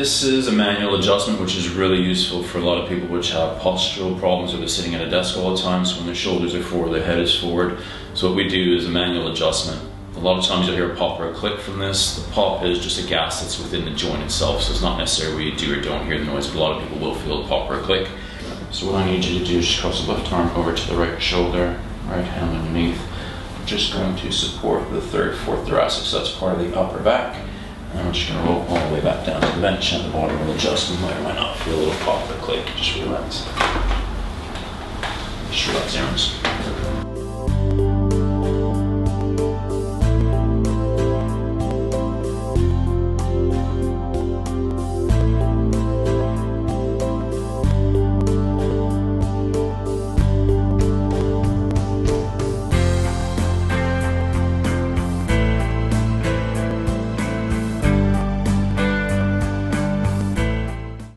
This is a manual adjustment, which is really useful for a lot of people which have postural problems or they're sitting at a desk all the time, so when their shoulders are forward, their head is forward. So what we do is a manual adjustment. A lot of times you'll hear a pop or a click from this. The pop is just a gas that's within the joint itself, so it's not necessarily where you do or don't hear the noise, but a lot of people will feel a pop or a click. So what I need you to do is just cross the left arm over to the right shoulder, right hand underneath. I'm just going to support the third, fourth thoracic, so that's part of the upper back. And I'm just going to roll all the way back down to the bench, and the body will adjust. You might or might not feel a little pop or click. Just relax. Just relax your arms.